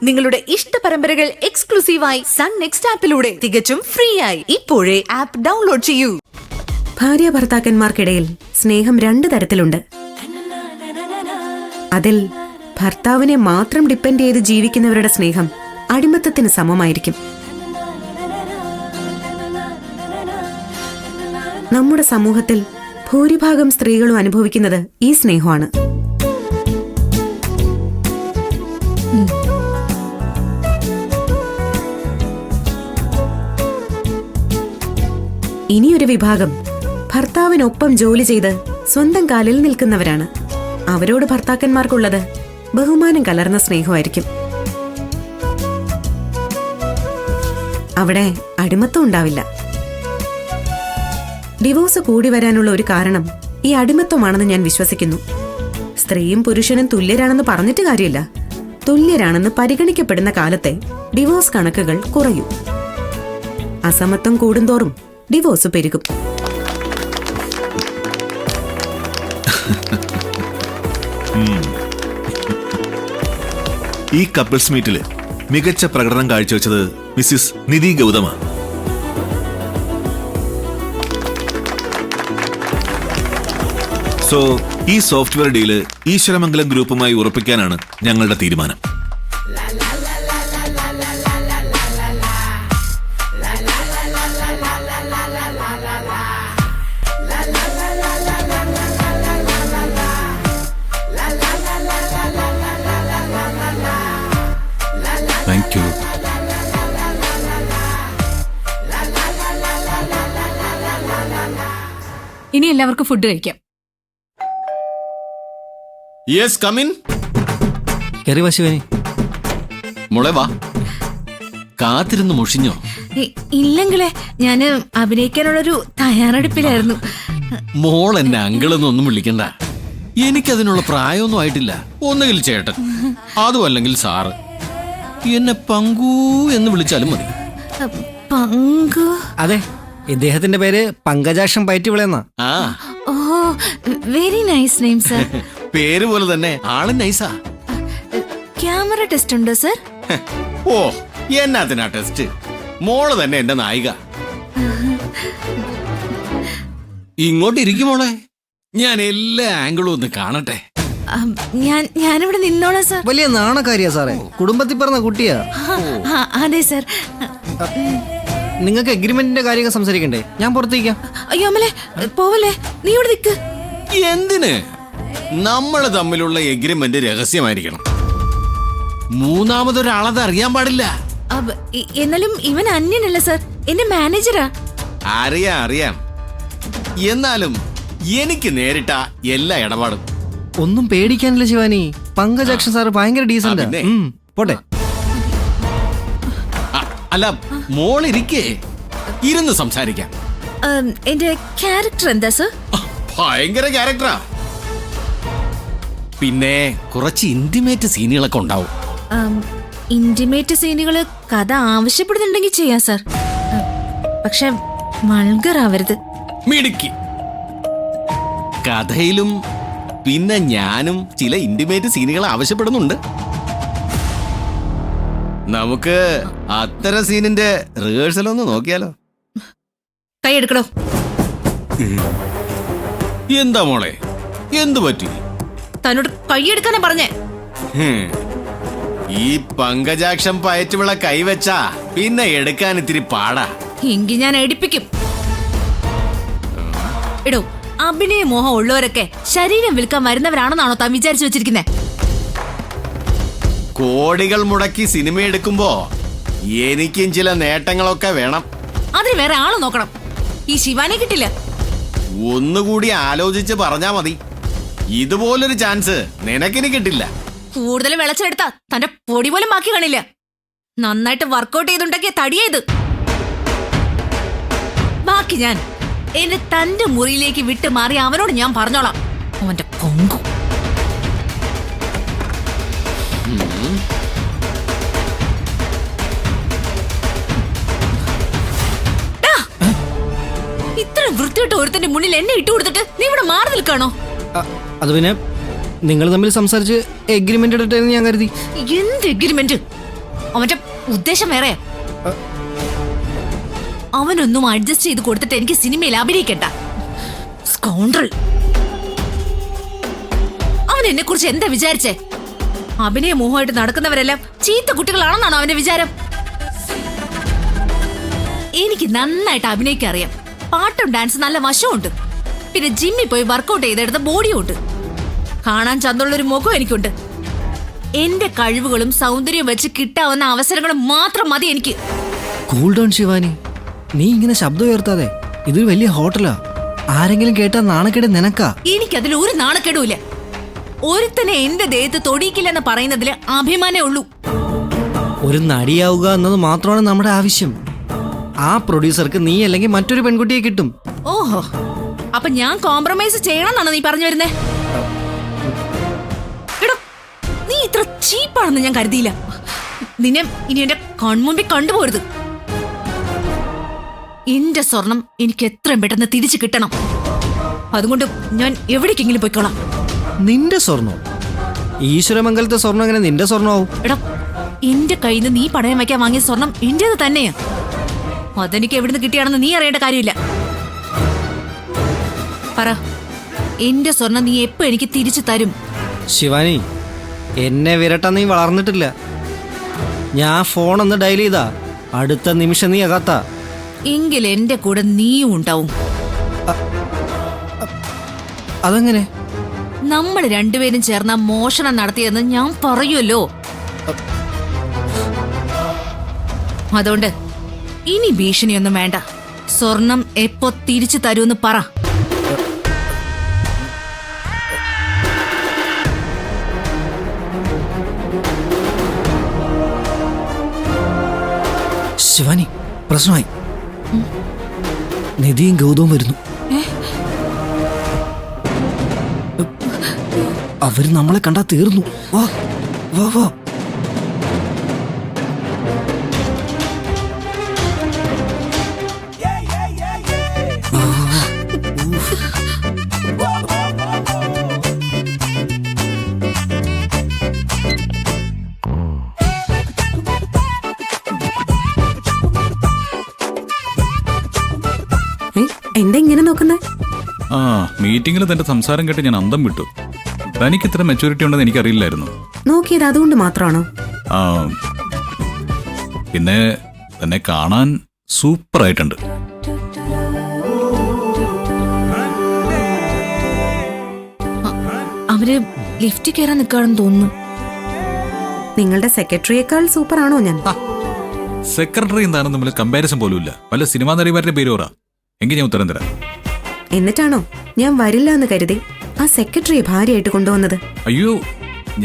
നിങ്ങളുടെ ഇഷ്ട പരമ്പരകൾ എക്സ്ക്ലൂസീവായി സൺ നെക്സ്റ്റ് ആപ്പിലൂടെ തികച്ചും ഫ്രീ ആയി ഇപ്പോഴേ ആപ്പ് ഡൗൺലോഡ് ചെയ്യൂ. ഭാര്യ ഭർത്താക്കന്മാർക്കിടയിൽ സ്നേഹം രണ്ട് തരത്തിലുണ്ട്. അതിൽ ഭർത്താവിനെ മാത്രം ഡിപ്പെൻഡ് ചെയ്ത് ജീവിക്കുന്നവരുടെ സ്നേഹം അടിമത്തത്തിന് സമമായിരിക്കും. നമ്മുടെ സമൂഹത്തിൽ ഭൂരിഭാഗം സ്ത്രീകളും അനുഭവിക്കുന്നത് ഈ സ്നേഹമാണ്. ഇനിയൊരു വിഭാഗം ഭർത്താവിനൊപ്പം ജോലി ചെയ്ത് സ്വന്തം കാലിൽ നിൽക്കുന്നവരാണ്. അവരോട് ഭർത്താക്കന്മാർക്കുള്ളത് ബഹുമാനം കലർന്ന സ്നേഹമായിരിക്കും. അവിടെ അടിമത്തം ഉണ്ടാവില്ല. ഡിവോഴ്സ് കൂടി വരാനുള്ള ഒരു കാരണം ഈ അടിമത്തമാണെന്ന് ഞാൻ വിശ്വസിക്കുന്നു. സ്ത്രീയും പുരുഷനും തുല്യരാണെന്ന് പറഞ്ഞിട്ട് കാര്യമില്ല. തുല്യരാണെന്ന് പരിഗണിക്കപ്പെടുന്ന കാലത്തെ ഡിവോഴ്സ് കണക്കുകൾ കുറയും. അസമത്വം കൂടുന്തോറും ഡിവോഴ്സ് പെരുകും. ഈ കപ്പിൾസ് മീറ്റില് മികച്ച പ്രകടനം കാഴ്ചവെച്ചത് മിസ്സിസ് നിധി ഗൗതമ. സോ ഈ സോഫ്റ്റ്വെയർ ഡീല് ഈശ്വരമംഗലം ഗ്രൂപ്പുമായി ഉറപ്പിക്കാനാണ് ഞങ്ങളുടെ തീരുമാനം. Thank you. ഇനി എല്ലാവർക്കും ഫുഡ് കഴിക്കാം. Yes come in. കറി പശുവിനെ മോളെ വാ. കാത്തിരുന്ന് മുഷിഞ്ഞോ? ഇല്ലെങ്കിലേ ഞാന് അഭിനയിക്കാനുള്ളൊരു തയ്യാറെടുപ്പിലായിരുന്നു. മോൾ എന്നെ അങ്കിളെന്നൊന്നും വിളിക്കണ്ട. എനിക്കതിനുള്ള പ്രായമൊന്നും ആയിട്ടില്ല. ഒന്നുകിൽ ചേട്ടൻ, അതും അല്ലെങ്കിൽ സാറ്. എന്നെ പങ്കു എന്ന് വിളിച്ചാലും മതി. പങ്കു? അതെ, ഇദ്ദേഹത്തിന്റെ പേര് പങ്കജാക്ഷം പയറ്റിവിളയെന്നാ. ആ, ഓ, വെരി നൈസ് നെയിം സർ. പേര് പോലെ തന്നെ ആള് നൈസാ. ക്യാമറ ടെസ്റ്റ് ഉണ്ടോ സർ? ഓ, എന്നാത്തിനാ ടെസ്റ്റ്? മോള് തന്നെ എന്റെ നായിക. ഇങ്ങോട്ട് ഇരിക്കും മോളെ, ഞാൻ എല്ലാ ആംഗിളും ഒന്ന് കാണട്ടെ. ഞാനിവിടെ നിന്നോളാം സർ. വലിയ നാണക്കാരിയാ സാറേ, കുടുംബത്തിൽ പറഞ്ഞ കുട്ടിയാ. അതെ സർ. നിങ്ങൾക്ക് എഗ്രിമെന്റിന്റെ കാര്യങ്ങൾ സംസാരിക്കണ്ടേ? ഞാൻ പുറത്തേക്കാം. അയ്യോ അമ്മലേ, പോവല്ലേ, നീ ഇവിടെ നിൽക്ക്. എന്തിന്? നമ്മള് തമ്മിലുള്ള എഗ്രിമെന്റ് രഹസ്യമായിരിക്കണം. മൂന്നാമതൊരാളത് അറിയാൻ പാടില്ല. എന്നാലും ഇവൻ അന്യനല്ല സർ, എന്റെ മാനേജറാ. അറിയാം അറിയാം. എന്നാലും എനിക്ക് നേരിട്ട എല്ലാ ഇടപാടും. ഒന്നും പേടിക്കാനില്ല ശിവാനി. പങ്കജാക്ഷൻ സാറ് ഭയങ്കര ഡീസന്റ്. പിന്നെ? പോട്ടെ. അല്ല, മോളിരിക്കേ, ഇരുന്ന് സംസാരിക്കാം. എന്റെ ക്യാരക്ടർ എന്താ സർ? ഭയങ്കര ക്യാരക്ടറാ. പിന്നെ കുറച്ച് ഇന്റിമേറ്റ് സീനുകളൊക്കെ ഉണ്ടാവും. ഇന്റിമേറ്റ് സീനുകള് കഥ ആവശ്യപ്പെടുന്നുണ്ടെങ്കിൽ ചെയ്യാം സർ. പക്ഷെ വൾഗർ ആവരുത്. മിടുക്കി. കഥയിലും പിന്നെ ഞാനും ചില ഇന്റിമേറ്റ് സീനുകൾ ആവശ്യപ്പെടുന്നുണ്ട്. നമുക്ക് അത്തരം സീനിന്റെ റിഹേഴ്സൽ ഒന്ന് നോക്കിയാലോ? കൈയെടുക്കണോ? എന്താ മോളെ, എന്തു പറ്റി? തന്നോട് കൈയെടുക്കാനാ പറഞ്ഞേ. ഈ പങ്കജാക്ഷം പയറ്റുവിള കൈവച്ചാ പിന്നെ എടുക്കാൻ ഇത്തിരി പാടാ. എങ്കിൽ ഞാൻ എടുപ്പിക്കും. എടോ, അഭിനയ മോഹം ഉള്ളവരൊക്കെ ശരീരം വിൽക്കാൻ വരുന്നവരാണെന്നാണോ താൻ വിചാരിച്ചു വെച്ചിരിക്കുന്നേ? കോടികൾ മുടക്കി സിനിമ എടുക്കുമ്പോ എനിക്കും ചില നേട്ടങ്ങളൊക്കെ വേണം. അതിന് വേറെ ആള് നോക്കണം. ഈ ശിവാനെ കിട്ടില്ല. ഒന്നുകൂടി ആലോചിച്ച് പറഞ്ഞാ മതി. ഇതുപോലൊരു ചാൻസ് നിനക്കിനി കിട്ടില്ല. കൂടുതൽ വിളച്ചെടുത്താ തന്റെ പൊടി പോലും ബാക്കി കാണില്ല. നന്നായിട്ട് വർക്കൗട്ട് ചെയ്തുണ്ടാക്കിയ തടിയത്. ബാക്കി ഞാൻ എന്നെ തന്റെ മുറിയിലേക്ക് വിട്ട് മാറി അവനോട് ഞാൻ പറഞ്ഞോളാം. അവന്റെ പൊങ്കു. ഇത്ര വൃത്തിയിട്ട് ഒരുത്തന്റെ മുന്നിൽ എന്നെ ഇട്ടു കൊടുത്തിട്ട് നീ ഇവിടെ മാറി നിൽക്കാണോ? അത് പിന്നെ നിങ്ങൾ തമ്മിൽ സംസാരിച്ച് എഗ്രിമെന്റ് ഇടട്ടെ എന്ന് ഞാൻ കരുതി. എന്ത് എഗ്രിമെന്റ്? അവന്റെ ഉദ്ദേശം വേറെ. അവനൊന്നും അഡ്ജസ്റ്റ് ചെയ്ത് കൊടുത്തിട്ട് എനിക്ക് സിനിമയിൽ അഭിനയിക്കണ്ട. സ്കൗണ്ടറൽ. അവൻ എന്നെ കുറിച്ച് എന്താ വിചാരിച്ചേ? അഭിനയ മോഹമായിട്ട് നടക്കുന്നവരെല്ലാം ചീത്ത കുട്ടികളാണെന്നാണോ അവന്റെ വിചാരം? എനിക്ക് നന്നായിട്ട് അഭിനയിക്കാൻ അറിയാം. പാട്ടും ഡാൻസ് നല്ല വശമുണ്ട്. പിന്നെ ജിമ്മിൽ പോയി വർക്കൗട്ട് ചെയ്തെടുത്ത ബോഡിയും ഉണ്ട്. കാണാൻ ചന്തമുള്ളൊരു മുഖം എനിക്കുണ്ട്. എന്റെ കഴിവുകളും സൗന്ദര്യവും വെച്ച് കിട്ടാവുന്ന അവസരങ്ങളും മാത്രം മതി എനിക്ക്. കൂൾ ഡൗൺ ശിവാനി, നീ ഇങ്ങനെ ശബ്ദം ഉയർത്താതെ. ഇതൊരു വലിയ ഹോട്ടലാ. ആരെങ്കിലും കേട്ടാ നാണക്കേട് നിനക്കാ. എനിക്കതിൽ ഒരു നാണക്കേടുമില്ല. ഒരുത്തനെ എന്റെ ദേഹത്ത് തൊടിയിക്കില്ലെന്ന് പറയുന്നതിൽ അഭിമാനേ ഉള്ളൂ. ഒരു നടിയാവുക എന്നത് മാത്രമാണ് നമ്മുടെ ആവശ്യം. ആ പ്രൊഡ്യൂസർക്ക് നീ അല്ലെങ്കിൽ മറ്റൊരു പെൺകുട്ടിയെ കിട്ടും. ഓഹോ, അപ്പൊ ഞാൻ കോംപ്രമൈസ് ചെയ്യണമെന്നാണ് നീ പറഞ്ഞു വരുന്നേ? എടോ, നീ ഇത്ര ചീപ്പാണെന്ന് ഞാൻ കരുതിയില്ല. നിന്നെ ഇനി എന്റെ കൺമുമ്പിൽ കണ്ടുപോരുത്. എന്റെ സ്വർണം എനിക്ക് എത്രയും പെട്ടെന്ന് തിരിച്ചു കിട്ടണം. അതുകൊണ്ട് ഞാൻ എവിടേക്കെങ്കിലും പോയിക്കോളാം. നിന്റെ സ്വർണം? ഈശ്വരമംഗലത്തെ സ്വർണം എങ്ങനെ നിന്റെ സ്വർണ്ണമാവും? എടാ, എന്റെ കയ്യിൽ നിന്ന് നീ പണയം വയ്ക്കാൻ വാങ്ങിയ സ്വർണം എന്റേത് തന്നെയാ. അതെനിക്ക് എവിടുന്ന് കിട്ടിയാണെന്ന് നീ അറിയേണ്ട കാര്യമില്ല. പറ, എന്റെ സ്വർണം നീ എപ്പോ എനിക്ക് തിരിച്ചു തരും? ശിവാനി, എന്നെ വിരട്ടാൻ നീ വളർന്നിട്ടില്ല. ഞാൻ ഫോൺ ഒന്ന് ഡയൽ ചെയ്താ അടുത്ത നിമിഷം നീ അകത്താ. എങ്കിൽ എന്റെ കൂടെ നീയും ഉണ്ടാവും. അതെങ്ങനെ? നമ്മൾ രണ്ടുപേരും ചേർന്ന മോഷണം നടത്തിയെന്ന് ഞാൻ പറയുമല്ലോ. അതുകൊണ്ട് ഇനി ഭീഷണിയൊന്നും വേണ്ട. സ്വർണം എപ്പോ തിരിച്ചു തരൂന്ന് പറ. ശിവാനി, പ്രശ്നമായി. നിധിയും ഗൗതവും വരുന്നു. അവര് നമ്മളെ കണ്ടാ തീർന്നു. വാ വാ വാ. എന്താ ഇങ്ങനെ നോക്കുന്നേ? ആ, മീറ്റിംഗിൽ തന്റെ സംസാരം കേട്ട് ഞാൻ അന്തം വിട്ടു. തനിക്ക് ഇത്ര മെച്ചൂരിറ്റി ഉണ്ടെന്ന് എനിക്കറിയില്ലായിരുന്നു. നോക്കിയത് അതുകൊണ്ട് മാത്രമാണോ? ആ, പിന്നെ തന്നെ കാണാൻ സൂപ്പറായിട്ടുണ്ട്. അവര് ലിഫ്റ്റ് കയറാൻ നിൽക്കാണെന്ന് തോന്നുന്നു. നിങ്ങളുടെ സെക്രട്ടറിയേക്കാൾ സൂപ്പറാണോ ഞാൻ? സെക്രട്ടറി എന്താണെന്ന് തമ്മിൽ കമ്പാരിസൺ പോലും ഇല്ല. വല്ല സിനിമാ നടിമാരുടെ പേര് പറ, എങ്കിൽ ഞാൻ ഉത്തരം തരാം. എന്നിട്ടാണോ ഞാൻ വരില്ല എന്ന് കരുതി ആ സെക്രട്ടറിയെ ഭാര്യയായിട്ട് കൊണ്ടുവന്നത്? അയ്യോ,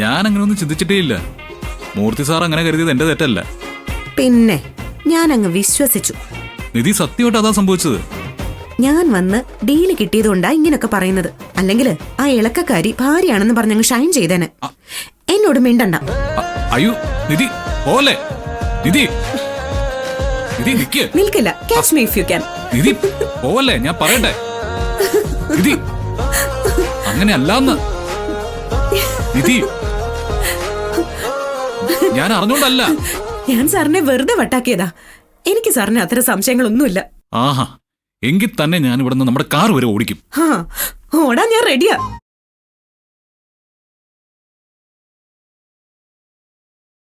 ഞാൻ അങ്ങനെയൊന്നും ചിന്തിച്ചിട്ടേ ഇല്ല. മൂർത്തി സാർ അങ്ങനെ കരുതിയത് എന്റെ തെറ്റല്ല. പിന്നെ ഞാൻ അങ്ങ് വിശ്വസിച്ചു. നിധി സത്യമായിട്ട് അതാ സംഭവിച്ചത്. ഞാൻ വന്ന് ഡീല് കിട്ടിയതുകൊണ്ടാ ഇങ്ങനൊക്കെ പറയുന്നത്. അല്ലെങ്കിൽ ആ ഇളക്കക്കാരി ഭാര്യയാണെന്ന് പറഞ്ഞങ്ങ് ഷൈൻ ചെയ്തേനെ. എന്നോട് മിണ്ടണ്ട. അയ്യോ നിധി, പോലെ നിധി, നിധി നിക്ക്. നിൽക്കില്ല. Catch me if you can. നിധി പോലെ, ഞാൻ പറയട്ടെ. നിധി അങ്ങനെ അല്ലാന്ന്. നിധി, ഞാൻ അറിഞ്ഞോണ്ടല്ല. ഞാൻ സാറിനെ വെറുതെ വട്ടാക്കിയതാ. എനിക്ക് സാറിന് അത്തരം സംശയങ്ങളൊന്നുമില്ല. ആഹാ, എങ്കിൽ തന്നെ ഞാൻ ഇവിടുന്ന് നമ്മുടെ കാർ വരെ ഓടിക്കും. ഓടാൻ ഞാൻ റെഡിയാ.